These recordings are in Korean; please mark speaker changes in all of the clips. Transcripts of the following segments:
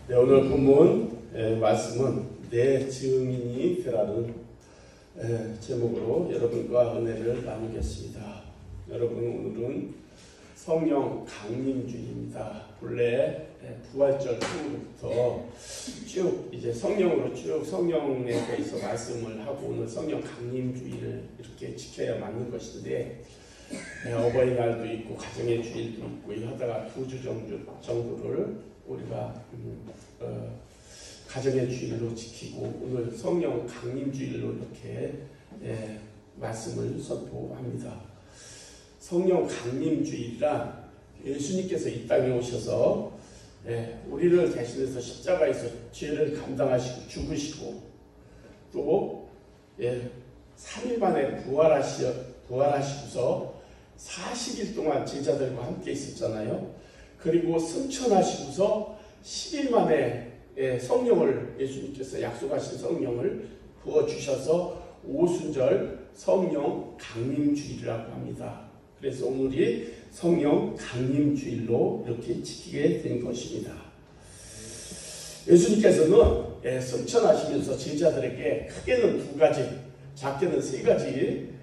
Speaker 1: 네, 오늘 본문 말씀은 내 증인이 되라는 제목으로 여러분과 은혜를 나누겠습니다. 여러분, 오늘은 성령 강림주의입니다. 본래 부활절 후부터 쭉 이제 성령으로 쭉 성령에 대해서 말씀을 하고 오늘 성령 강림주의를 이렇게 지켜야 맞는 것인데, 어버이날도 있고 가정의 주일도 있고 하다가 2주 정도를 우리가 가정의 주일로 지키고 오늘 성령 강림주일로 이렇게 말씀을 선포합니다. 성령 강림주일이란 예수님께서 이 땅에 오셔서 우리를 대신해서 십자가에서 죄를 감당하시고 죽으시고 또 3일 만에 부활하시고서 40일 동안 제자들과 함께 있었잖아요. 그리고 승천하시고서 10일 만에 성령을 예수님께서 약속하신 성령을 부어주셔서 오순절 성령 강림주일이라고 합니다. 그래서 오늘이 성령 강림주일로 이렇게 지키게 된 것입니다. 예수님께서는 승천하시면서 제자들에게 크게는 2가지, 작게는 3가지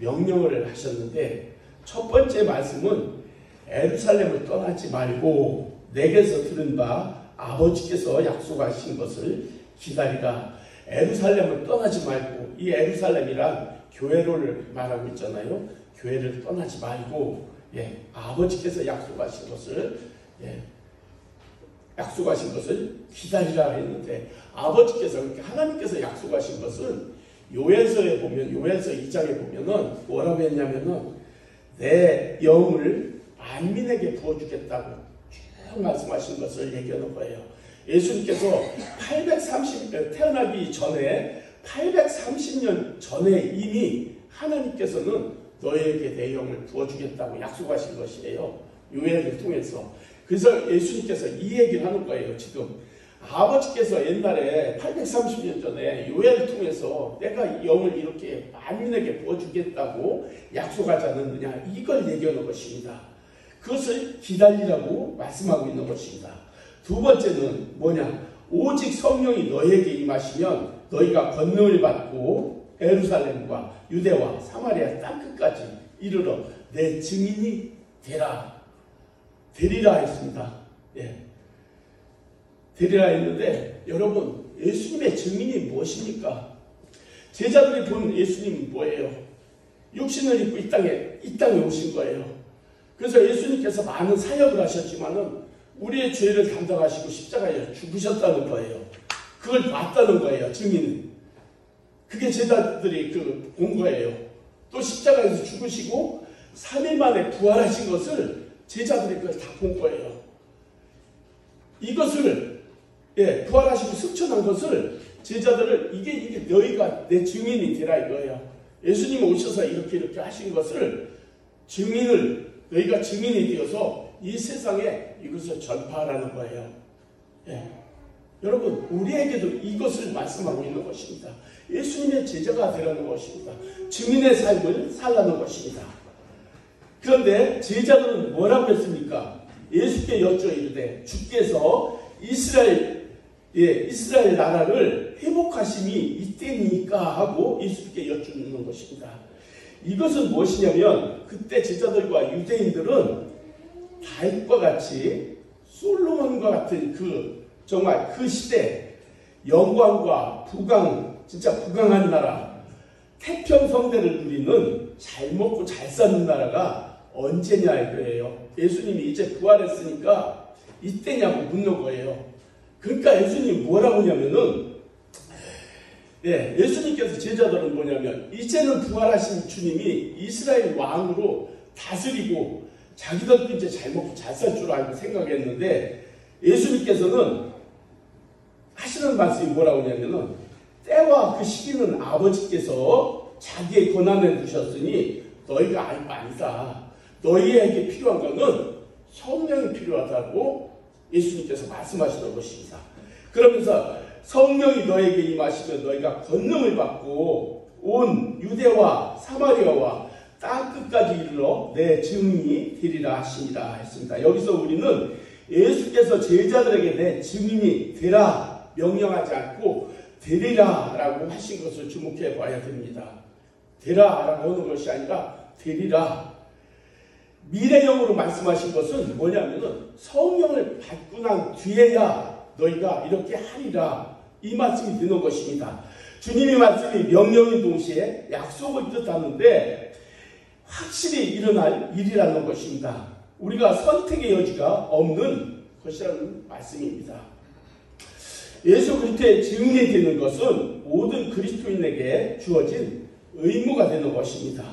Speaker 1: 명령을 하셨는데, 첫 번째 말씀은 예루살렘을 떠나지 말고 내게서 들은 바 아버지께서 약속하신 것을 기다리라. 예루살렘을 떠나지 말고, 이 예루살렘이란 교회를 말하고 있잖아요. 교회를 떠나지 말고 아버지께서 약속하신 것을 기다리라 했는데, 아버지께서, 하나님께서 약속하신 것은 요엘서에 보면, 요엘서 2장에 보면은 뭐라고 했냐면은 내 영을 만민에게 부어주겠다고 쭉 말씀하신 것을 얘기하는 거예요. 예수님께서 태어나기 전에 830년 전에 이미 하나님께서는 너에게 내 영을 부어주겠다고 약속하신 것이에요. 요엘을 통해서. 그래서 예수님께서 이 얘기를 하는 거예요. 지금 아버지께서 옛날에 830년 전에 요엘을 통해서 내가 영을 이렇게 만민에게 부어주겠다고 약속하지 않았느냐, 이걸 얘기하는 것입니다. 그것을 기다리라고 말씀하고 있는 것입니다. 2번째는 뭐냐, 오직 성령이 너에게 임하시면 너희가 권능을 받고 예루살렘과 유대와 사마리아 땅끝까지 이르러 내 증인이 되리라 했습니다. 되리라 했는데, 여러분, 예수님의 증인이 무엇입니까? 제자들이 본 예수님은 뭐예요? 육신을 입고 이 땅에 오신 거예요. 그래서 예수님께서 많은 사역을 하셨지만은 우리의 죄를 감당하시고 십자가에 죽으셨다는 거예요. 그걸 봤다는 거예요, 증인은. 그게 제자들이 본 거예요. 또 십자가에서 죽으시고 3일 만에 부활하신 것을 제자들이 그걸 다 본 거예요. 이것을 부활하시고 승천한 것을 제자들을 이게 너희가 내 증인이 되라 이거예요. 예수님 오셔서 이렇게 하신 것을 너희가 증인이 되어서 이 세상에 이것을 전파하라는 거예요. 여러분, 우리에게도 이것을 말씀하고 있는 것입니다. 예수님의 제자가 되라는 것입니다. 증인의 삶을 살라는 것입니다. 그런데 제자들은 뭐라고 했습니까? 예수께 여쭈어 이르되 주께서 이스라엘 나라를 회복하심이 이때니까 하고 예수께 여쭈는 것입니다. 이것은 무엇이냐면, 그때 제자들과 유대인들은 다윗과 같이 솔로몬과 같은 정말 그 시대 영광과 진짜 부강한 나라, 태평성대를 누리는 잘 먹고 잘 사는 나라가 언제냐 이거예요. 예수님이 이제 부활했으니까 이때냐고 묻는 거예요. 그러니까 예수님이 뭐라고 하냐면은, 예수님께서 제자들은 뭐냐면, 이제는 부활하신 주님이 이스라엘 왕으로 다스리고 자기들도 이제 잘 먹고 잘 살 줄 알고 생각했는데, 예수님께서는 하시는 말씀이 뭐라고 하냐면은, 때와 그 시기는 아버지께서 자기의 권한에 두셨으니 너희가 알 바 아니다. 너희에게 필요한 것은 성령이 필요하다고 예수님께서 말씀하시는 것입니다. 그러면서 성령이 너에게 임하시면 너희가 권능을 받고 온 유대와 사마리아와 땅끝까지 이르러 내 증인이 되리라 하시니라 했습니다. 여기서 우리는 예수께서 제자들에게 내 증인이 되라 명령하지 않고 되리라 라고 하신 것을 주목해 봐야 됩니다. 되라 라고 하는 것이 아니라 되리라. 미래형으로 말씀하신 것은 뭐냐면은 성령을 받고 난 뒤에야 너희가 이렇게 하리라, 이 말씀이 되는 것입니다. 주님의 말씀이 명령인 동시에 약속을 뜻하는데 확실히 일어날 일이라는 것입니다. 우리가 선택의 여지가 없는 것이라는 말씀입니다. 예수 그리스도의 증인이 되는 것은 모든 그리스도인에게 주어진 의무가 되는 것입니다.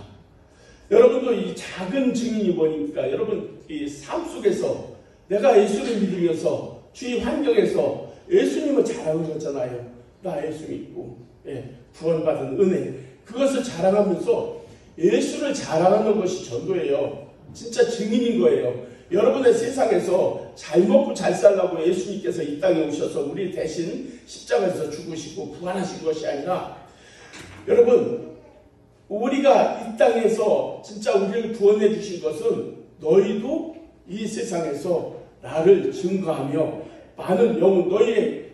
Speaker 1: 여러분도 이 작은 증인이 뭐니까, 여러분 이 삶 속에서 내가 예수를 믿으면서 주위 환경에서 예수님을 자랑하잖아요. 나 예수 믿고 구원받은 은혜, 그것을 자랑하면서 예수를 자랑하는 것이 전도예요. 진짜 증인인 거예요. 여러분의 세상에서 잘 먹고 잘 살라고 예수님께서 이 땅에 오셔서 우리 대신 십자가에서 죽으시고 부활하신 것이 아니라, 여러분 우리가 이 땅에서 진짜 우리를 구원해 주신 것은 너희도 이 세상에서 나를 증거하며 많은 영혼, 너희의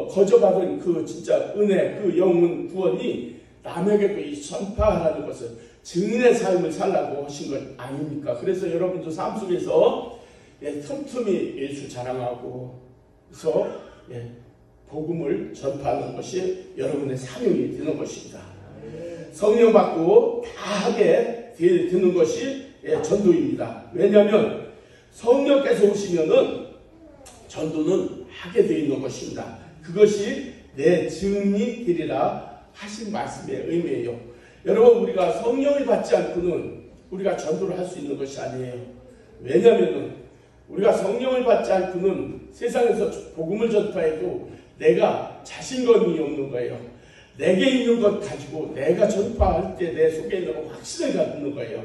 Speaker 1: 거저받은 그 진짜 은혜, 그 영혼 구원이 남에게도 이 전파하라는 것을, 증인의 삶을 살라고 하신 것 아닙니까? 그래서 여러분도 삶 속에서 틈틈이 예수 자랑하고, 그래서 복음을 전파하는 것이 여러분의 사명이 되는 것입니다. 성령 받고 다 하게 되는 것이 전도입니다. 왜냐하면 성령께서 오시면은 전도는 하게 되어 있는 것입니다. 그것이 내 증인이 되리라 하신 말씀의 의미예요. 여러분, 우리가 성령을 받지 않고는 우리가 전도를 할 수 있는 것이 아니에요. 왜냐하면 우리가 성령을 받지 않고는 세상에서 복음을 전파해도 내가 자신감이 없는 거예요. 내게 있는 것 가지고 내가 전파할 때 내 속에 있는 것 확신을 갖는 거예요.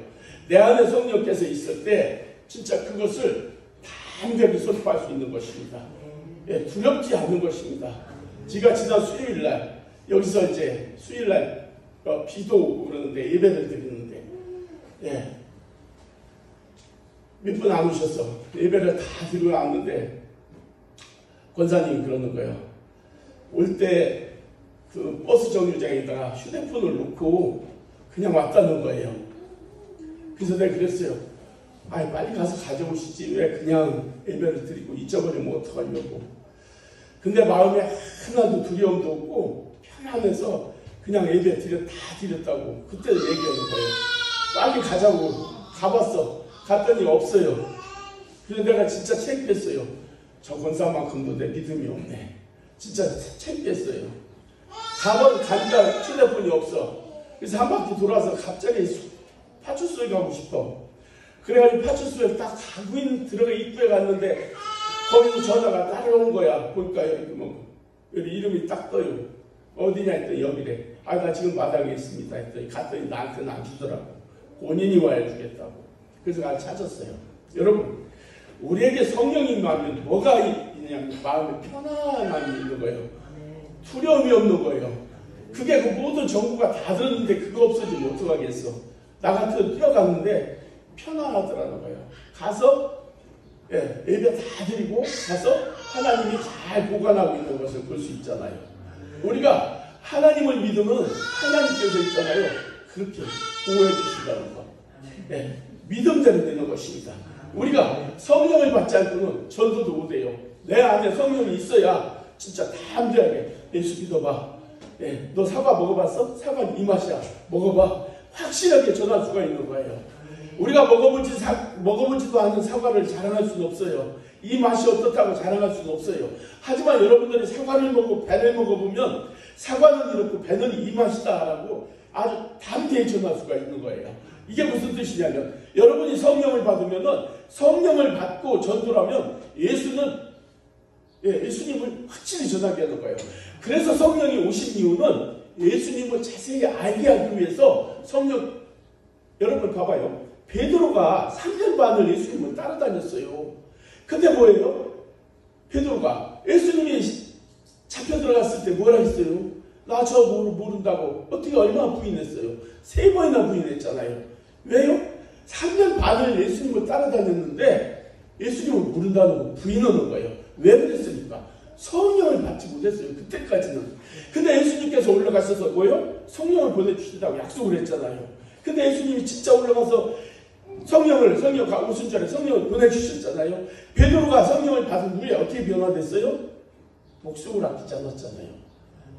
Speaker 1: 내 안에 성령께서 있을 때 진짜 그것을 담대히 선포할 수 있는 것입니다. 두렵지 않는 것입니다. 제가 지난 수요일날 여기서 이제 수요일날 비도 오고 그러는데 예배를 드리는데 몇 분 안 오셔서 예배를 다 드리고 왔는데 권사님이 그러는 거예요. 올 때 그 버스 정류장에다가 휴대폰을 놓고 그냥 왔다는 거예요. 그래서 내가 그랬어요. 빨리 가서 가져오시지 왜 그냥 예배를 드리고 잊어버리면 어떡하려고. 근데 마음에 하나도 두려움도 없고 편안해서 그냥 예배 다 드렸다고 그때 얘기하는 거예요. 빨리 가자고 가봤어. 갔더니 없어요. 그래서 내가 진짜 창피했어요. 저 권사만큼도 내 믿음이 없네. 진짜 창피했어요. 가니까 휴대폰이 없어. 그래서 한 바퀴 돌아서 갑자기 파출소에 가고 싶어. 그래가지고 파출소에 딱 가고 있는 들어가 입구에 갔는데 거기서 전화가 따라온 거야. 보니까 여기 이름이 딱 떠요. 어디냐 했더니 여기래. 나 지금 마당에 있습니다 했더니 갔더니 나한테는 안 주더라고. 본인이 와야 주겠다고. 그래서 날 찾았어요. 여러분, 우리에게 성령이 임하면 뭐가 있냐면 마음에 편안함이 있는 거예요. 두려움이 없는 거예요. 그게 그 모든 정부가 다 들었는데 그거 없어지면 어떡하겠어. 나 같은 뛰어갔는데 편안하더라는 거예요. 가서 예배 다 드리고 가서 하나님이 잘 보관하고 있는 것을 볼 수 있잖아요. 우리가 하나님을 믿으면 하나님께서 있잖아요. 그렇게 보호해 주신다는 거. 믿음대로 되는 것입니다. 우리가 성령을 받지 않고는 전도도 못해요. 내 안에 성령이 있어야 진짜 담대하게 예수 믿어봐. 너 사과 먹어봤어? 사과는 이 맛이야. 먹어봐. 확실하게 전할 수가 있는 거예요. 우리가 먹어보지도 않은 사과를 자랑할 수는 없어요. 이 맛이 어떻다고 자랑할 수는 없어요. 하지만 여러분들이 사과를 먹고 배를 먹어보면 사과는 이렇고 배는 이 맛이다라고 아주 담대히 전할 수가 있는 거예요. 이게 무슨 뜻이냐면 여러분이 성령을 받으면은 성령을 받고 전도라면 예수님을 확실히 전하게 하는 거예요. 그래서 성령이 오신 이유는 예수님을 자세히 알게 하기 위해서 여러분 봐봐요. 베드로가 3년 반을 예수님을 따라다녔어요. 근데 뭐예요? 베드로가 예수님이 잡혀 들어갔을 때 뭐라 했어요? 나 저 모른다고 어떻게 얼마나 부인했어요? 3번이나 부인했잖아요. 왜요? 3년 반을 예수님을 따라다녔는데 예수님을 모른다는 거 부인하는 거예요. 왜 그랬습니까? 성령을 받지 못했어요. 그때까지는. 근데 예수님께서 올라가셔서 뭐요? 성령을 보내주신다고 약속을 했잖아요. 근데 예수님이 진짜 올라가서 성령 오순절에 성령을 보내주셨잖아요. 베드로가 성령을 받은 후에 어떻게 변화됐어요? 목숨을 아끼지 않았잖아요.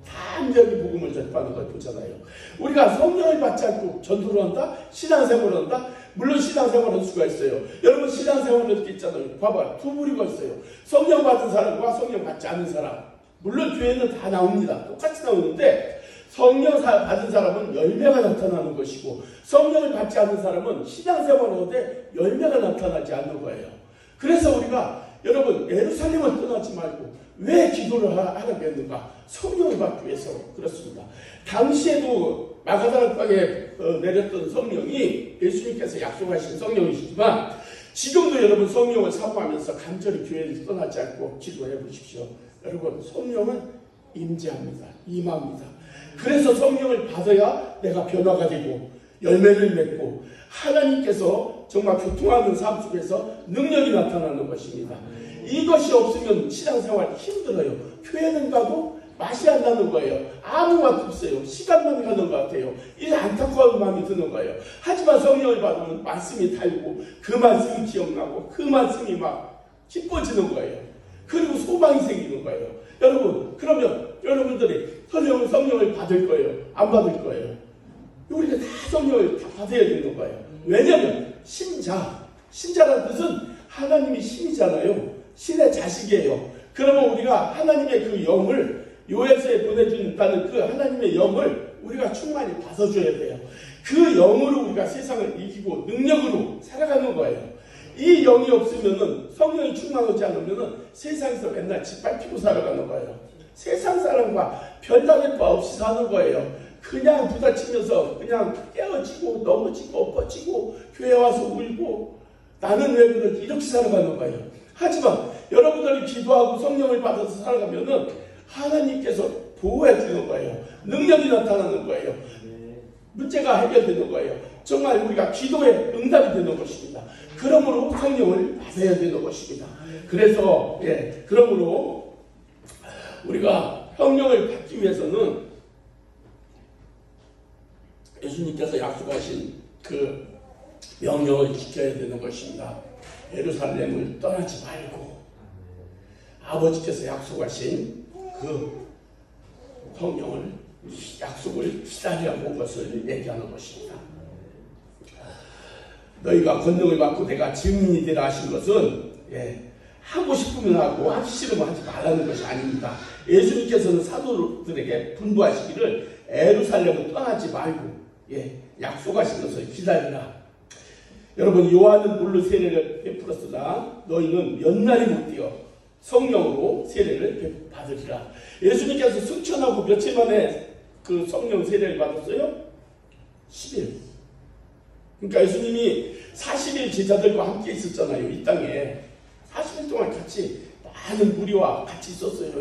Speaker 1: 단결히 복음을 전파하는 걸 보잖아요. 우리가 성령을 받지 않고 전도를 한다? 신앙생활을 한다? 물론 신앙생활을 할 수가 있어요. 여러분 신앙생활을 이렇게 있잖아요. 봐봐, 두 부류가 있어요. 성령 받은 사람과 성령 받지 않은 사람. 물론 교회는 다 나옵니다. 똑같이 나오는데 성령 받은 사람은 열매가 나타나는 것이고 성령을 받지 않은 사람은 신앙생활을 하되 열매가 나타나지 않는 거예요. 그래서 우리가 여러분 예루살렘을 떠나지 말고 왜 기도를 하라고 했는가? 성령을 받기 위해서 그렇습니다. 당시에도 마가다락 방에 내렸던 성령이 예수님께서 약속하신 성령이시지만 지금도 여러분 성령을 사모하면서 간절히 교회를 떠나지 않고 기도해 보십시오. 여러분 성령은 임재합니다. 임합니다. 그래서 성령을 받아야 내가 변화가 되고 열매를 맺고 하나님께서 정말 교통하는 삶 속에서 능력이 나타나는 것입니다. 이것이 없으면 신앙생활이 힘들어요. 교회는 가도 맛이 안 나는 거예요. 아무 맛도 없어요. 시간만 가는 것 같아요. 이 안타까운 마음이 드는 거예요. 하지만 성령을 받으면 말씀이 달고 그 말씀이 기억나고 그 말씀이 막 기뻐지는 거예요. 그리고 소망이 생기는 거예요. 여러분 그러면 여러분들이 성령을 받을 거예요? 안 받을 거예요? 우리가 다 성령을 다 받아야 되는 거예요. 왜냐하면 신자라는 뜻은 하나님이 신이잖아요. 신의 자식이에요. 그러면 우리가 하나님의 그 영을 요에서에 보내준다는 그 하나님의 영을 우리가 충만히 받아줘야 돼요. 그 영으로 우리가 세상을 이기고 능력으로 살아가는 거예요. 이 영이 없으면은 성령이 충만하지 않으면은 세상에서 맨날 짓밟히고 살아가는 거예요. 세상 사람과 별다를 바 없이 사는 거예요. 그냥 부딪히면서 그냥 깨어지고 넘어지고 엎어지고 교회 와서 울고 나는 왜 그러지 이렇게 살아가는 거예요. 하지만 여러분들이 기도하고 성령을 받아서 살아가면은 하나님께서 보호해 주는 거예요. 능력이 나타나는 거예요. 문제가 해결되는 거예요. 정말 우리가 기도에 응답이 되는 것입니다. 그러므로 성령을 받아야 되는 것입니다. 그래서 그러므로 우리가 성령을 받기 위해서는 예수님께서 약속하신 그 명령을 지켜야 되는 것입니다. 예루살렘을 떠나지 말고 아버지께서 약속하신 그 성령을 약속을 기다려 본 것을 얘기하는 것입니다. 너희가 권능을 받고 내가 증인이 되라 하신 것은 하고 싶으면 하고 하기 싫으면 하지 말라는 것이 아닙니다. 예수님께서는 사도들에게 분부하시기를 예루살렘을 떠나지 말고 약속하신 것을 기다리라. 여러분 요한은 물로 세례를 베풀었으나 너희는 몇 날이 못 되어 성령으로 세례를 받으리라. 예수님께서 승천하고 며칠 만에 그 성령 세례를 받았어요? 10일. 그러니까 예수님이 40일 제자들과 함께 있었잖아요. 이 땅에 40일 동안 같이 많은 무리와 같이 있었어요.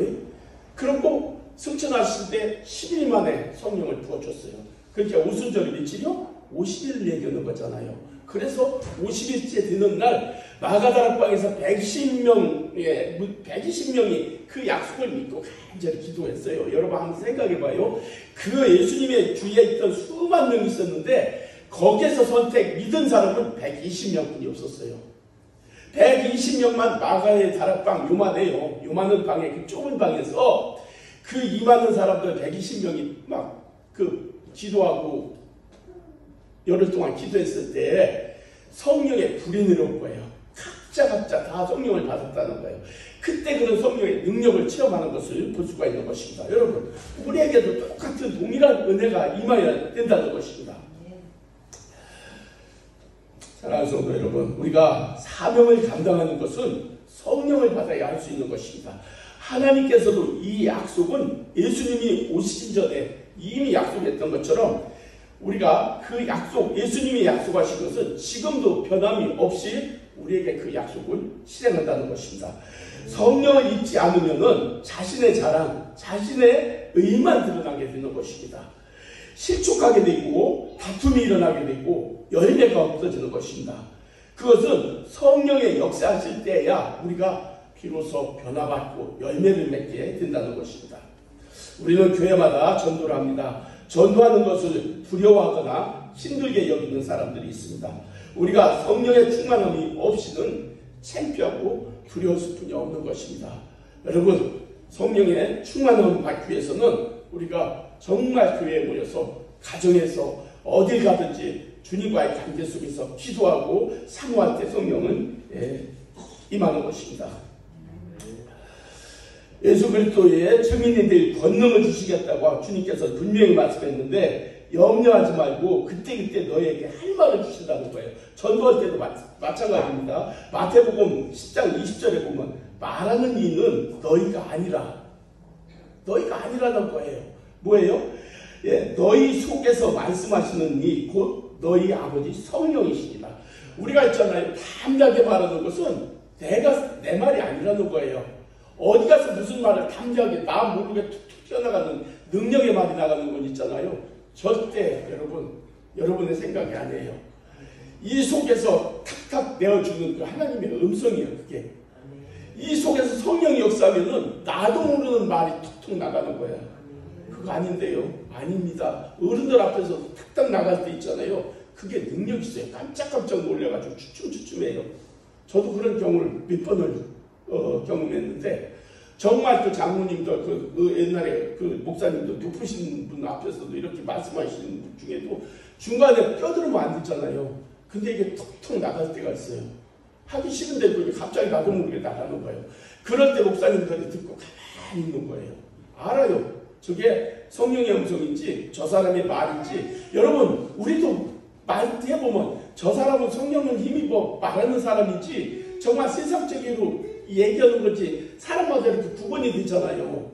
Speaker 1: 그리고 승천하실 때 10일 만에 성령을 부어줬어요. 그러니까 오순절이 며칠이요? 50일을 얘기하는 거잖아요. 그래서 50일째 되는 날 마가다락방에서 120명이 그 약속을 믿고 간절히 기도했어요. 여러분 한번 생각해봐요. 그 예수님의 주위에 있던 수만 명이 있었는데 거기에서 믿은 사람은 120명뿐이 없었어요. 120명만 마가의 다락방 요만해요. 요만한 방에 그 좁은 방에서 그 임하는 사람들 120명이 막 그 기도하고 열흘 동안 기도했을 때 성령의 불이 내려온 거예요. 각자 다 성령을 받았다는 거예요. 그때 그런 성령의 능력을 체험하는 것을 볼 수가 있는 것입니다. 여러분 우리에게도 똑같은 동일한 은혜가 임해야 된다는 것입니다. 사랑하는 성도 여러분, 우리가 사명을 감당하는 것은 성령을 받아야 할 수 있는 것입니다. 하나님께서도 이 약속은 예수님이 오시기 전에 이미 약속했던 것처럼 우리가 그 약속, 예수님이 약속하신 것은 지금도 변함이 없이 우리에게 그 약속을 실행한다는 것입니다. 성령을 입지 않으면은 자신의 자랑, 자신의 의만 드러나게 되는 것입니다. 실족하게 되고 다툼이 일어나게 되고 열매가 없어지는 것입니다. 그것은 성령의 역사하실 때야 우리가 비로소 변화받고 열매를 맺게 된다는 것입니다. 우리는 교회마다 전도를 합니다. 전도하는 것을 두려워하거나 힘들게 여기는 사람들이 있습니다. 우리가 성령의 충만함이 없이는 창피하고 두려웠을 뿐이 없는 것입니다. 여러분, 성령의 충만함을 받기 위해서는 우리가 정말 교회에 모여서 가정에서 어딜 가든지 주님과의 관계 속에서 기도하고 사모할 때 성령은 임하는 것입니다. 예수 그리스도의 증인이 될 권능을 주시겠다고 주님께서 분명히 말씀했는데 염려하지 말고 그때그때 너에게 할 말을 주신다는 거예요. 전도할 때도 마찬가지입니다. 마태복음 10장 20절에 보면 말하는 이는 너희가 아니라는 거예요. 뭐예요? 너희 속에서 말씀하시는 이 곧 너희 아버지 성령이시니라. 우리가 있잖아요. 담대하게 말하는 것은 내 말이 아니라는 거예요. 어디 가서 무슨 말을 담대하게 나 모르게 툭툭 튀어나가는 능력의 말이 나가는 건 있잖아요. 절대 여러분의 생각이 아니에요. 이 속에서 탁탁 내어주는 그 하나님의 음성이에요. 그게 이 속에서 성령이 역사하면은 나도 모르는 말이 툭툭 나가는 거야. 그거 아닌데요. 아닙니다. 어른들 앞에서 탁탁 나갈 때 있잖아요. 그게 능력이 있어요. 깜짝깜짝 놀래가지고 주춤주춤해요. 저도 그런 경우를 몇 번을 경험했는데 정말 그 장로님도 그 옛날에 그 목사님도 높으신 분 앞에서도 이렇게 말씀하시는 분 중에도 중간에 껴들으면 안 되잖아요. 근데 이게 툭툭 나갈 때가 있어요. 하기 싫은데 그게 갑자기 나도 모르게 나가는 거예요. 그럴 때 목사님들이 듣고 가만히 있는 거예요. 알아요. 저게 성령의 음성인지 저 사람의 말인지. 여러분, 우리도 말해보면 저 사람은 성령을 힘입어 말하는 사람인지 정말 세상적으로 얘기하는 건지 사람마다 이렇게 구분이 되잖아요.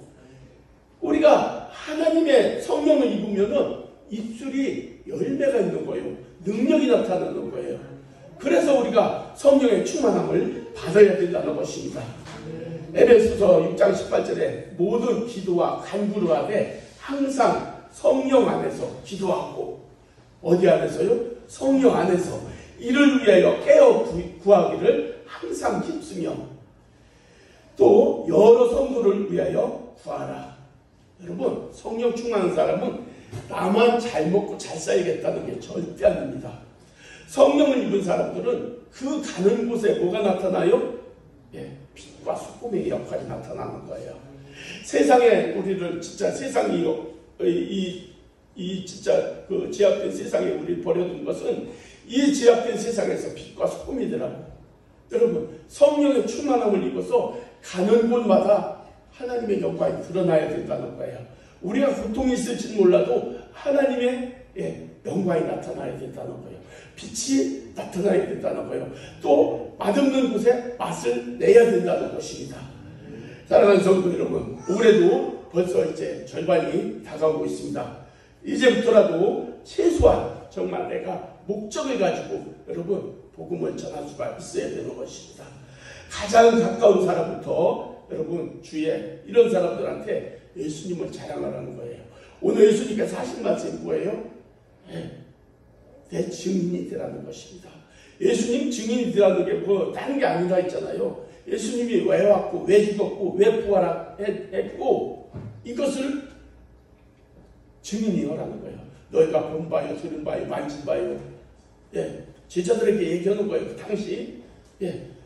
Speaker 1: 우리가 하나님의 성령을 입으면은 입술이 열매가 있는 거예요. 능력이 나타나는 거예요. 그래서 우리가 성령의 충만함을 받아야 된다는 것입니다. 에베소서 6장 18절에 모든 기도와 간구를 하되 항상 성령 안에서 기도하고 어디 안에서요? 성령 안에서 이를 위하여 깨어 구하기를 항상 힘쓰며 또 여러 성도를 위하여 구하라. 여러분, 성령 충만한 사람은 나만 잘 먹고 잘 살겠다는 게 절대 아닙니다. 성령을 입은 사람들은 그 가는 곳에 뭐가 나타나요? 빛과 소금의 역할이 나타나는 거예요. 세상에 우리를 진짜 세상이 진짜 그 제약된 세상에 우리를 버려둔 것은 이 제약된 세상에서 빛과 소금이더라고요. 여러분, 성령의 충만함을 입어서 가는 곳마다 하나님의 영광이 드러나야 된다는 거예요. 우리가 고통이 있을지는 몰라도 하나님의 영광이 나타나야 된다는 거예요. 빛이 나타나야 된다는 거예요. 또 맛없는 곳에 맛을 내야 된다는 것입니다. 사랑하는 성도 여러분, 올해도 벌써 이제 절반이 다가오고 있습니다. 이제부터라도 최소한 정말 내가 목적을 가지고 여러분 복음을 전할 수가 있어야 되는 것입니다. 가장 가까운 사람부터 여러분 주위에 이런 사람들한테 예수님을 자랑하라는 거예요. 오늘 예수님께서 하신 말씀이 뭐예요? 내 증인이 되라는 것입니다. 예수님 증인이 되라는 게 뭐 다른 게 아니라 했잖아요. 예수님이 왜 왔고 왜 죽었고 왜 부활했고 이것을 증인이여라는 거예요. 너희가 본 바요, 들은 바요, 만진 바요. 제자들에게 얘기하는 거예요. 그 당시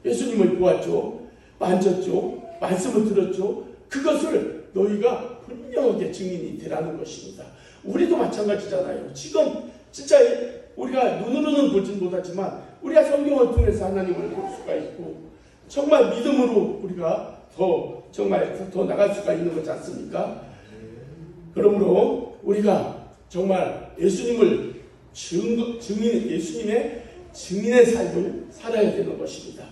Speaker 1: 예수님을 보았죠, 만졌죠, 말씀을 들었죠. 그것을 너희가 분명하게 증인이 되라는 것입니다. 우리도 마찬가지잖아요. 지금 진짜 우리가 눈으로는 보진 못하지만 우리가 성경을 통해서 하나님을 볼 수가 있고 정말 믿음으로 우리가 더 나갈 수가 있는 거지 않습니까? 그러므로 우리가 정말 예수님을 예수님의 증인의 삶을 살아야 되는 것입니다.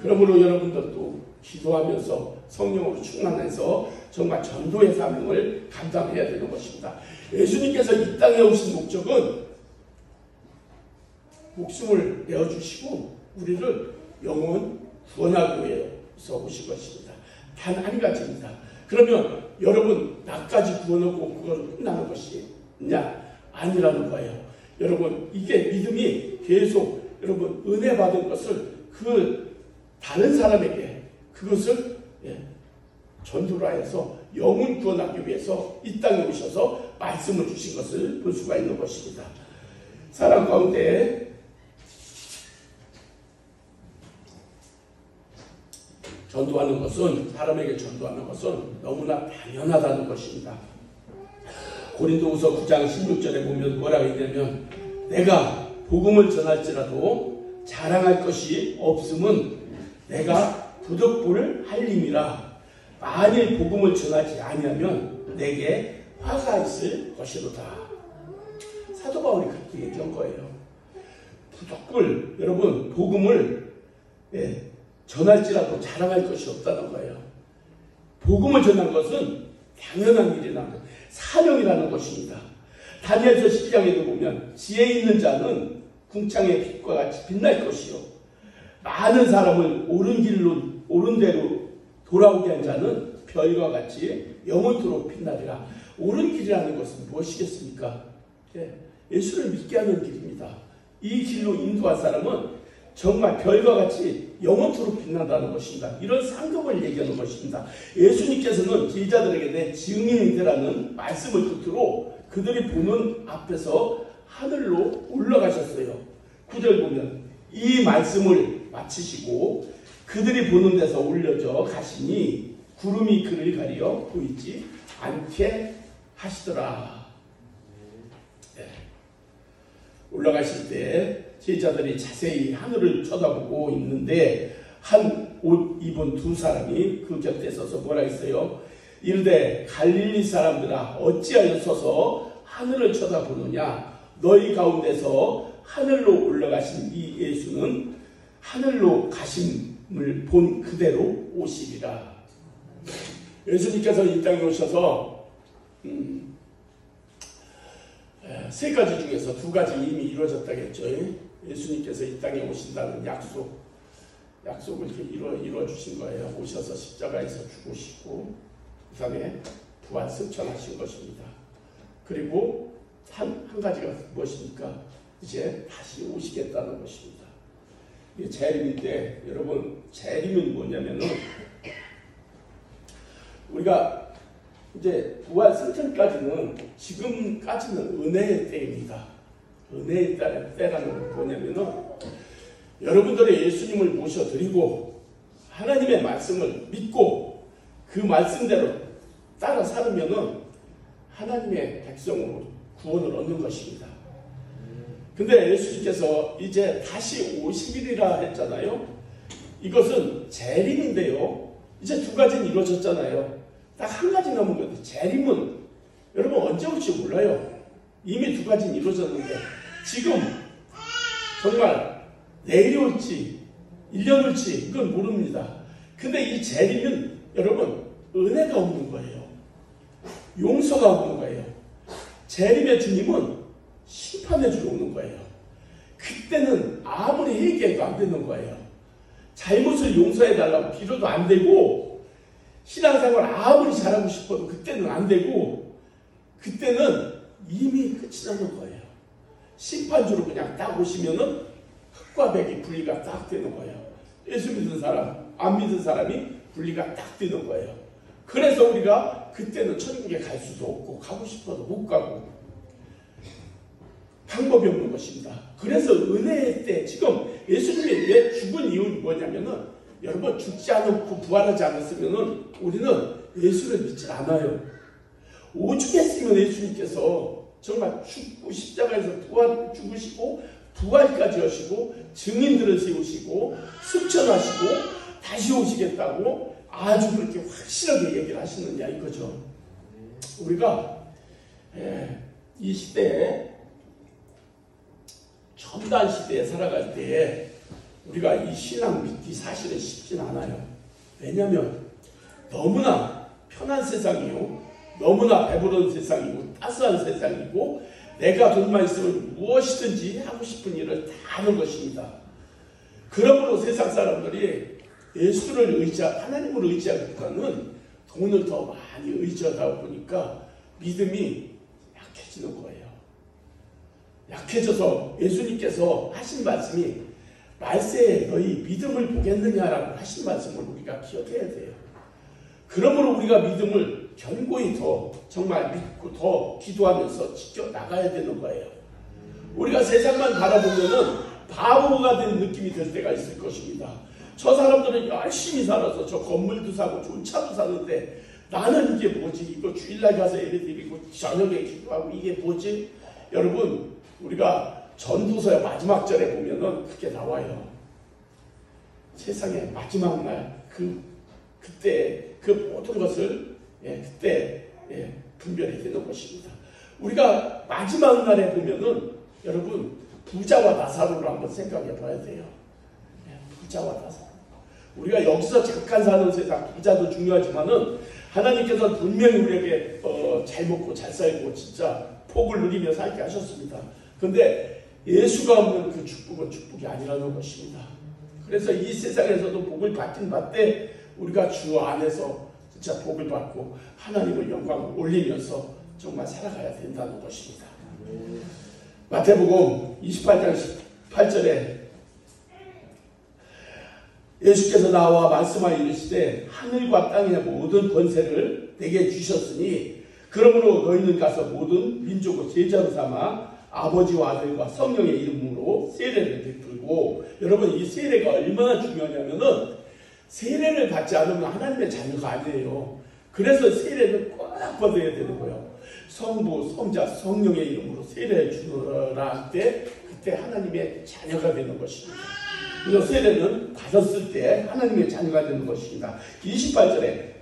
Speaker 1: 그러므로 여러분들도 기도하면서 성령으로 충만해서 정말 전도의 사명을 감당해야 되는 것입니다. 예수님께서 이 땅에 오신 목적은 목숨을 내어주시고 우리를 영원 구원하기 위해서 오신 것입니다. 단 한 가지입니다. 그러면 여러분 나까지 구원하고 그걸 끝나는 것이냐? 아니라는 거예요. 여러분 이게 믿음이 계속 여러분 은혜 받은 것을 그 다른 사람에게 그것을 전도를 하여서 영혼 구원하기 위해서 이 땅에 오셔서 말씀을 주신 것을 볼 수가 있는 것입니다. 사람 가운데 전도하는 것은, 사람에게 전도하는 것은 너무나 당연하다는 것입니다. 고린도후서 9장 16절에 보면 뭐라고 했냐면, 내가 복음을 전할지라도 자랑할 것이 없음은 내가 부득불을 할림이라. 만일 복음을 전하지 아니하면 내게 화가 있을 것이로다. 사도 바울이 그렇게 얘기한 거예요. 부득불, 여러분 복음을 전할지라도 자랑할 것이 없다는 거예요. 복음을 전한 것은 당연한 일이라는, 사명이라는 것입니다. 다니엘서 12장에도 보면 지혜 있는 자는 궁창의 빛과 같이 빛날 것이요, 많은 사람을 옳은 길로 옳은 대로 돌아오게 한 자는 별과 같이 영원토록 빛나리라. 옳은 길이라는 것은 무엇이겠습니까? 예수를 믿게 하는 길입니다. 이 길로 인도한 사람은 정말 별과 같이 영원토록 빛난다는 것입니다. 이런 상급을 얘기하는 것입니다. 예수님께서는 제자들에게 내 증인이 되라는 말씀을 끝으로 그들이 보는 앞에서 하늘로 올라가셨어요. 9절 보면 이 말씀을 마치시고 그들이 보는 데서 올려져 가시니 구름이 그를 가리어 보이지 않게 하시더라. 올라가실 때 제자들이 자세히 하늘을 쳐다보고 있는데 한 옷 입은 두 사람이 그 곁에 서서 뭐라 했어요? 이르되 갈릴리 사람들아 어찌하여 서서 하늘을 쳐다보느냐? 너희 가운데서 하늘로 올라가신 이 예수는 하늘로 가심을 본 그대로 오시리라. 예수님께서 이 땅에 오셔서 세 가지 중에서 두 가지 이미 이루어졌다겠죠. 예수님께서 이 땅에 오신다는 약속을 이루어 주신 거예요. 오셔서 십자가에서 죽으시고 그 다음에 부활 승천하신 것입니다. 그리고 한 가지가 무엇입니까? 이제 다시 오시겠다는 것입니다. 이게 재림인데, 여러분 재림은 뭐냐면은 우리가 이제 부활 승천까지는, 지금까지는 은혜의 때입니다. 은혜의 때라는 건 뭐냐면은 여러분들이 예수님을 모셔드리고 하나님의 말씀을 믿고 그 말씀대로 따라 살으면은 하나님의 백성으로 구원을 얻는 것입니다. 근데 예수님께서 이제 다시 오시리라 했잖아요. 이것은 재림인데요. 이제 두 가지는 이루어졌잖아요. 딱 한 가지 남은 건데, 재림은 여러분 언제 올지 몰라요. 이미 두 가지는 이루어졌는데 지금 정말 내일이 올지 1년 올지 이건 모릅니다. 근데 이 재림은 여러분 은혜가 없는 거예요. 용서가 없는 거예요. 재림의 주님은 심판해 주러 오는 거예요. 그때는 아무리 회개해도 안 되는 거예요. 잘못을 용서해 달라고 빌어도 안 되고, 신앙생활 아무리 잘하고 싶어도 그때는 안 되고, 그때는 이미 끝이 나는 거예요. 심판주로 그냥 딱 오시면은 흑과 백이 분리가 딱 되는 거예요. 예수 믿는 사람, 안 믿는 사람이 분리가 딱 되는 거예요. 그래서 우리가 그때는 천국에 갈 수도 없고 가고 싶어도 못 가고 방법이 없는 것입니다. 그래서 은혜의 때, 지금 예수님이 왜 죽은 이유는 뭐냐면은, 여러분 죽지 않고 부활하지 않았으면은 우리는 예수를 믿지 않아요. 오죽했으면 예수님께서 정말 죽고 십자가에서 죽으시고 부활까지 하시고 증인들을 세우시고 승천하시고 다시 오시겠다고 아주 그렇게 확실하게 얘기를 하시느냐 이거죠. 우리가 이 시대에, 첨단 시대에 살아갈 때에 우리가 이 신앙 믿기 사실은 쉽진 않아요. 왜냐하면 너무나 편한 세상이요, 너무나 배부른 세상이고 따스한 세상이고, 내가 돈만 있으면 무엇이든지 하고 싶은 일을 다 하는 것입니다. 그러므로 세상 사람들이 예수를 하나님을 의지하기보다는 돈을 더 많이 의지하다 보니까 믿음이 약해지는 거예요. 약해져서 예수님께서 하신 말씀이 말세에 너희 믿음을 보겠느냐라고 하신 말씀을 우리가 기억해야 돼요. 그러므로 우리가 믿음을 견고히 더 정말 믿고 더 기도하면서 지켜나가야 되는 거예요. 우리가 세상만 바라보면은 바보가 된 느낌이 들 때가 있을 것입니다. 저 사람들은 열심히 살아서 저 건물도 사고 좋은 차도 사는데 나는 이게 뭐지? 이거 주일날 가서 예배드리고 저녁에 기도하고 이게 뭐지? 여러분, 우리가 전도서의 마지막 절에 보면은 그게 나와요. 세상의 마지막 날 그때 그 모든 것을 그때 분별이 되는 것입니다. 우리가 마지막 날에 보면은 여러분 부자와 나사로를 한번 생각해 봐야 돼요. 부자와 나사로. 우리가 여기서 잠깐 사는 세상 부자도 중요하지만은 하나님께서 분명히 우리에게 잘 먹고 잘 살고 진짜 복을 누리며 살게 하셨습니다. 그런데 예수가 없는 그 축복은 축복이 아니라는 것입니다. 그래서 이 세상에서도 복을 받긴 받되 우리가 주 안에서 진짜 복을 받고 하나님의 영광을 올리면서 정말 살아가야 된다는 것입니다. 마태복음 28장 18절에 예수께서 나와 말씀하여 이르시되 하늘과 땅의 모든 권세를 내게 주셨으니 그러므로 너희는 가서 모든 민족을 제자로 삼아 아버지와 아들과 성령의 이름으로 세례를 베풀고, 여러분 이 세례가 얼마나 중요하냐면은 세례를 받지 않으면 하나님의 자녀가 아니에요. 그래서 세례를 꼭 받아야 되는 거예요. 성부, 성자, 성령의 이름으로 세례를 주노라 할 때 그때 하나님의 자녀가 되는 것입니다. 그래서 세례는 받았을 때 하나님의 자녀가 되는 것입니다. 28절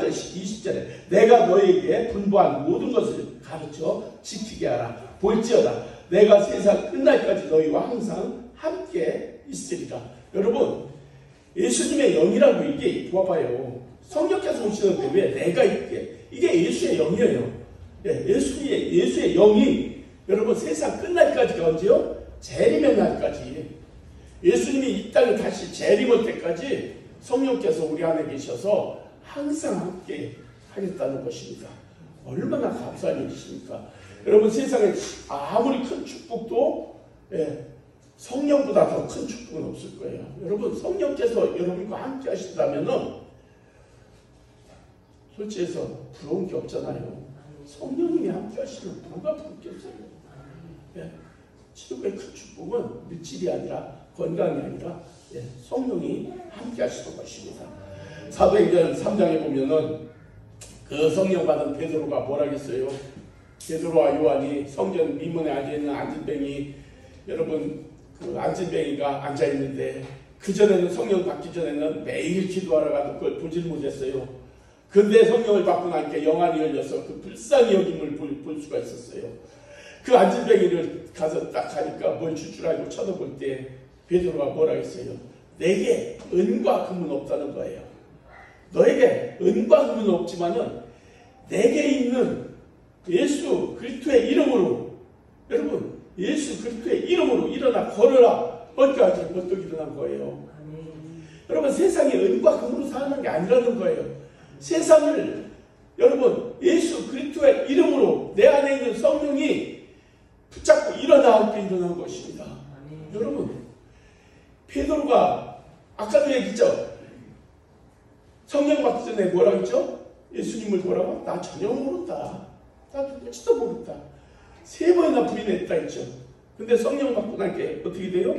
Speaker 1: 20절에 내가 너에게 분부한 모든 것을 가르쳐 지키게 하라. 볼지어다 내가 세상 끝날까지 너희와 항상 함께 있으리라. 여러분 예수님의 영이라고 이게 보아봐요. 성령께서 오시는데 왜 내가 있게? 이게 예수의 영이에요. 예수의 영이 여러분 세상 끝날까지가 언제요? 재림의 날까지. 예수님이 이 땅에 다시 재림할 때까지 성령께서 우리 안에 계셔서 항상 함께 하겠다는 것입니다. 얼마나 감사한 일이십니까? 여러분 세상에 아무리 큰 축복도 성령보다 더 큰 축복은 없을 거예요. 여러분 성령께서 여러분과 함께 하신다면은 솔직히 해서 부러운 게 없잖아요. 성령님이 함께 하시면 누가 부럽겠어요? 지금의 큰 축복은 물질이 아니라 건강이 아니라 성령이 함께 하시는 것입니다. 사도행전 3장에 보면은 그 성령 받은 베드로가 뭐라겠어요? 베드로와 요한이 성전 미문에 앉아있는 안진뱅이, 여러분 그 안진뱅이가 앉아있는데 그전에는 성령 받기 전에는 매일 기도하러 가도 그걸 보질 못했어요. 근데 성령을 받고 나니까 영안이 열려서 그 불쌍히 여김을 볼 수가 있었어요. 그 안진뱅이를 가서 딱 가니까 뭘 줄 줄 알고 쳐다볼 때 베드로가 뭐라 했어요? 내게 은과 금은 없다는 거예요. 너에게 은과 금은 없지만은 내게 있는 예수 그리스도의 이름으로, 여러분 예수 그리스도의 이름으로 일어나 걸어라. 그러니까 이제 벌떡 일어난 거예요. 여러분 세상이 은과 금으로 사는 게 아니라는 거예요. 세상을 여러분 예수 그리스도의 이름으로 내 안에 있는 성령이 붙잡고 일어나 함께 일어난 것입니다. 여러분 베드로가 아까도 얘기했죠. 성령 받기 전에 뭐라 했죠? 예수님을 뭐라고? 나 전혀 모른다. 나 누구지도 모른다. 3번이나 부인했다 했죠. 근데 성령 받고 난 게 어떻게 돼요?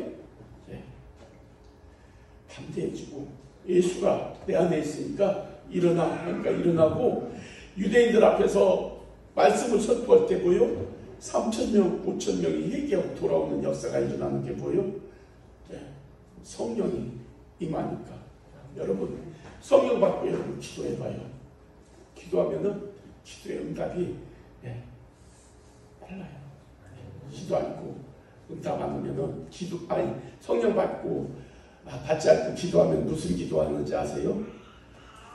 Speaker 1: 담대해지고 예수가 내 안에 있으니까 일어나. 그러니까 일어나고 유대인들 앞에서 말씀을 선포할 때 보여? 3,000명, 5,000명이 회개하고 돌아오는 역사가 일어나는 게 보여? 성령이 임하니까. 여러분 성령 받고 여러분 기도해봐요. 기도하면은 기도의 응답이 달라요. 기도 않고 응답 안 오면은 성령 받고 받지 않고 기도하면 무슨 기도하는지 아세요?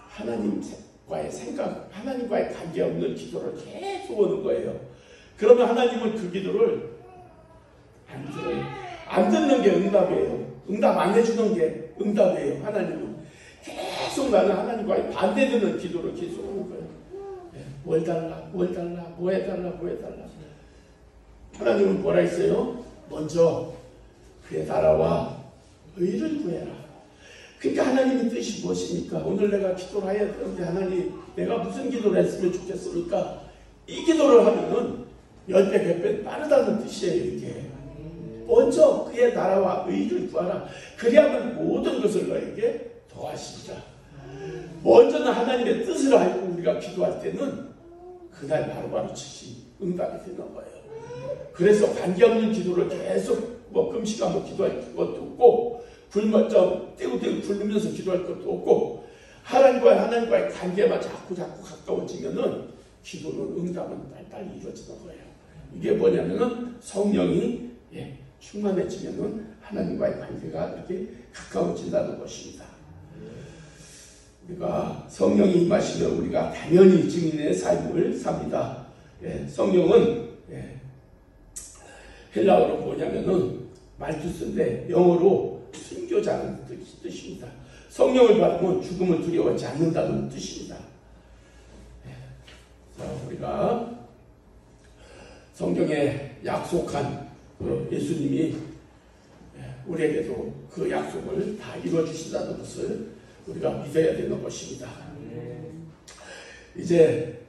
Speaker 1: 하나님과의 생각, 하나님과의 관계 없는 기도를 계속 오는 거예요. 그러면 하나님은 그 기도를 안 들어요. 안 듣는 게 응답이에요. 응답 안 해주는 게 응답이에요. 하나님은 계속 나는 하나님과의 반대되는 기도를 계속 하는 거예요. 뭘 달라, 뭘 달라, 뭐 해달라, 뭐 해달라. 하나님은 뭐라 했어요? 먼저 그의 나라와 의를 구해라. 그러니까 하나님의 뜻이 무엇입니까? 오늘 내가 기도를 해야 되는데 하나님 내가 무슨 기도를 했으면 좋겠습니까? 이 기도를 하면은 10배, 100배 빠르다는 뜻이에요. 이게 먼저 그의 나라와 의를 구하라. 그리하면 모든 것을 너에게 더하시리라. 먼저는 하나님의 뜻을 알고 우리가 기도할 때는 그날 바로바로 즉시 응답이 되는 거예요. 그래서 관계없는 기도를 계속 금식하며 기도할 것도 없고 굶어서 떼고떼고 굶으면서 기도할 것도 없고 하나님과의 관계만 자꾸 가까워지면은 기도는 응답은 빨리 이루어지는 거예요. 이게 뭐냐면은 성령이 충만해지면은 하나님과의 관계가 이렇게 가까워진다는 것입니다. 우리가 성령이 임하시면 우리가 당연히 증인의 삶을 삽니다. 성령은 헬라어로 뭐냐면은 말투스인데 영어로 순교자는 뜻입니다. 성령을 받으면 죽음을 두려워하지 않는다는 뜻입니다. 우리가 성경에 약속한 예수님이 우리에게도 그 약속을 다 이루어주신다는 것을 우리가 믿어야 되는 것입니다. 이제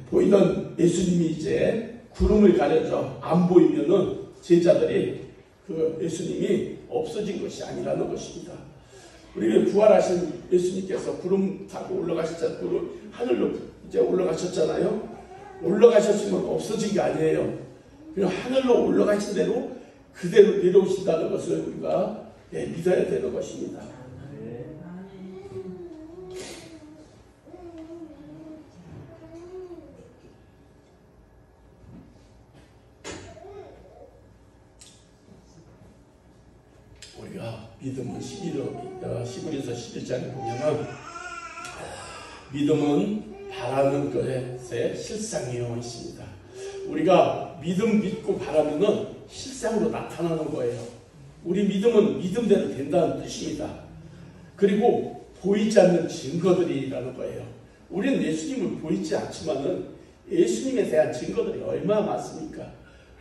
Speaker 1: 보이던 예수님이 이제 구름을 가려져 안 보이면은 제자들이 그 예수님이 없어진 것이 아니라는 것입니다. 우리는 부활하신 예수님께서 구름 타고 올라가셨잖아요. 하늘로 이제 올라가셨잖아요. 올라가셨으면 없어진 게 아니에요. 그냥 하늘로 올라가신 대로 그대로 내려오신다는 것을 우리가 믿어야 되는 것입니다. 우리가 믿음은 11에서 11장에 보면은 믿음은 바라는 것의 실상이요 있습니다. 우리가 믿고 바라면은 실상으로 나타나는 거예요. 우리 믿음은 믿음대로 된다는 뜻입니다. 그리고 보이지 않는 증거들이라는 거예요. 우리는 예수님을 보이지 않지만은 예수님에 대한 증거들이 얼마나 많습니까?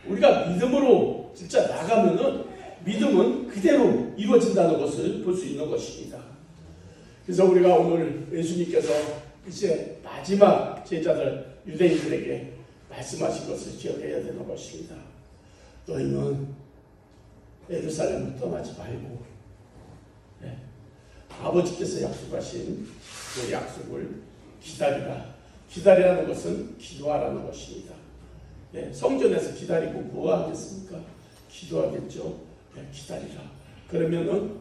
Speaker 1: 우리가 믿음으로 진짜 나가면은 믿음은 그대로 이루어진다는 것을 볼 수 있는 것입니다. 그래서 우리가 오늘 예수님께서 이제 마지막 제자들 유대인들에게 말씀하신 것을 기억해야 되는 것입니다. 너희는 예루살렘을 떠나지 말고 아버지께서 약속하신 그 약속을 기다리라. 기다리라는 것은 기도하라는 것입니다. 성전에서 기다리고 뭐 하겠습니까? 기도하겠죠. 기다리라. 그러면은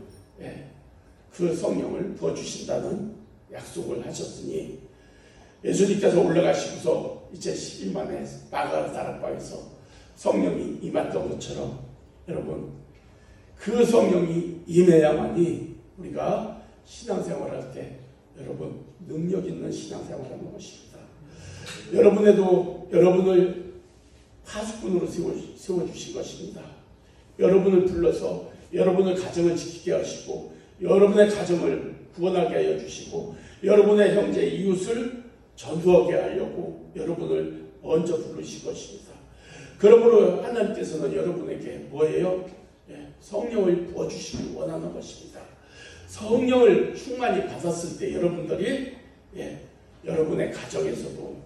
Speaker 1: 그 성령을 부어주신다는 약속을 하셨으니 예수님께서 올라가시고서 이제 12만의 마가라 다락방에서 성령이 임했던 것처럼 여러분 그 성령이 임해야만이 우리가 신앙생활할 때 여러분 능력 있는 신앙생활하는 것입니다. 여러분에도 여러분을 파수꾼으로 세워주신 것입니다. 여러분을 불러서 여러분의 가정을 지키게 하시고 여러분의 가정을 구원하게 하여 주시고 여러분의 형제 이웃을 전도하게 하려고 여러분을 먼저 부르신 것입니다. 그러므로 하나님께서는 여러분에게 뭐예요? 성령을 부어주시길 원하는 것입니다. 성령을 충만히 받았을 때 여러분들이 여러분의 가정에서도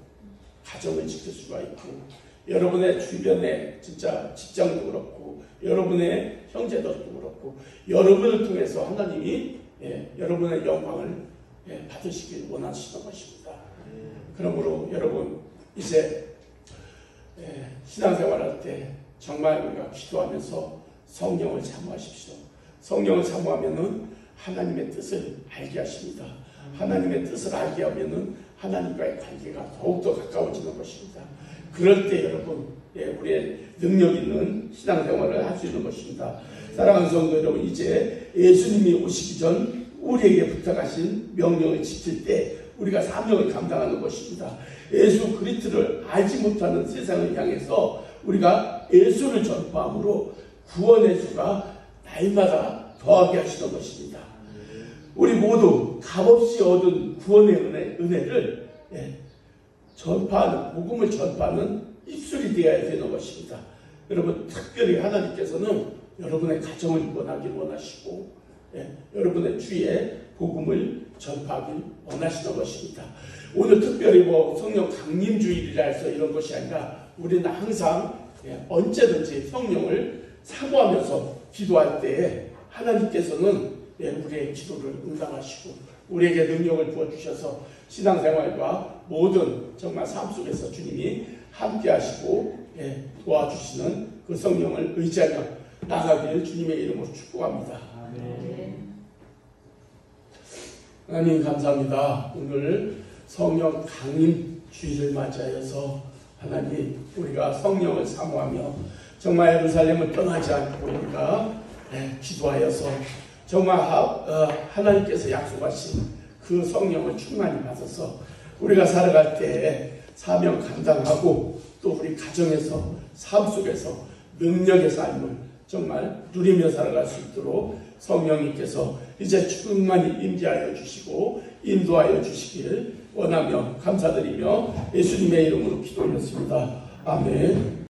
Speaker 1: 가정을 지킬 수가 있고 여러분의 주변에 진짜 직장도 그렇고 여러분의 형제들도 그렇고 여러분을 통해서 하나님이 여러분의 영광을 받으시길 원하시는 것입니다. 그러므로 여러분 이제 신앙생활할 때 정말 우리가 기도하면서 성령을 사모하십시오. 성령을 사모하면은 하나님의 뜻을 알게 하십니다. 하나님의 뜻을 알게 하면은 하나님과의 관계가 더욱더 가까워지는 것입니다. 그럴 때 여러분 우리의 능력 있는 신앙생활을 할 수 있는 것입니다. 사랑하는 성도 여러분 이제 예수님이 오시기 전 우리에게 부탁하신 명령을 지킬 때 우리가 사명을 감당하는 것입니다. 예수 그리스도를 알지 못하는 세상을 향해서 우리가 예수를 전파함으로 구원의 수가 날마다 더하게 하시는 것입니다. 우리 모두 값없이 얻은 구원의 은혜를 전파하는 복음을 전파하는 입술이 되어야 되는 것입니다. 여러분 특별히 하나님께서는 여러분의 가정을 구원하길 원하시고 여러분의 주위에 복음을 전파하길 원하시는 것입니다. 오늘 특별히 성령 강림주일이라 해서 이런 것이 아니라 우리는 항상 언제든지 성령을 사모하면서 기도할 때에 하나님께서는 우리의 기도를 응답하시고 우리에게 능력을 부어주셔서 신앙생활과 모든 정말 삶 속에서 주님이 함께 하시고 도와주시는 그 성령을 의지하며 나아가길 주님의 이름으로 축복합니다. 하나님 감사합니다. 오늘 성령 강림 주일을 맞이하여서 하나님 우리가 성령을 사모하며 정말 예루살렘을 떠나지 않고 우리가 기도하여서 정말 하나님께서 약속하신 그 성령을 충만히 받아서 우리가 살아갈 때 사명 감당하고 또 우리 가정에서 삶 속에서 능력의 삶을 정말 누리며 살아갈 수 있도록 성령님께서 이제 충만히 임재하여 주시고 인도하여 주시길 원하며 감사드리며 예수님의 이름으로 기도드렸습니다. 아멘.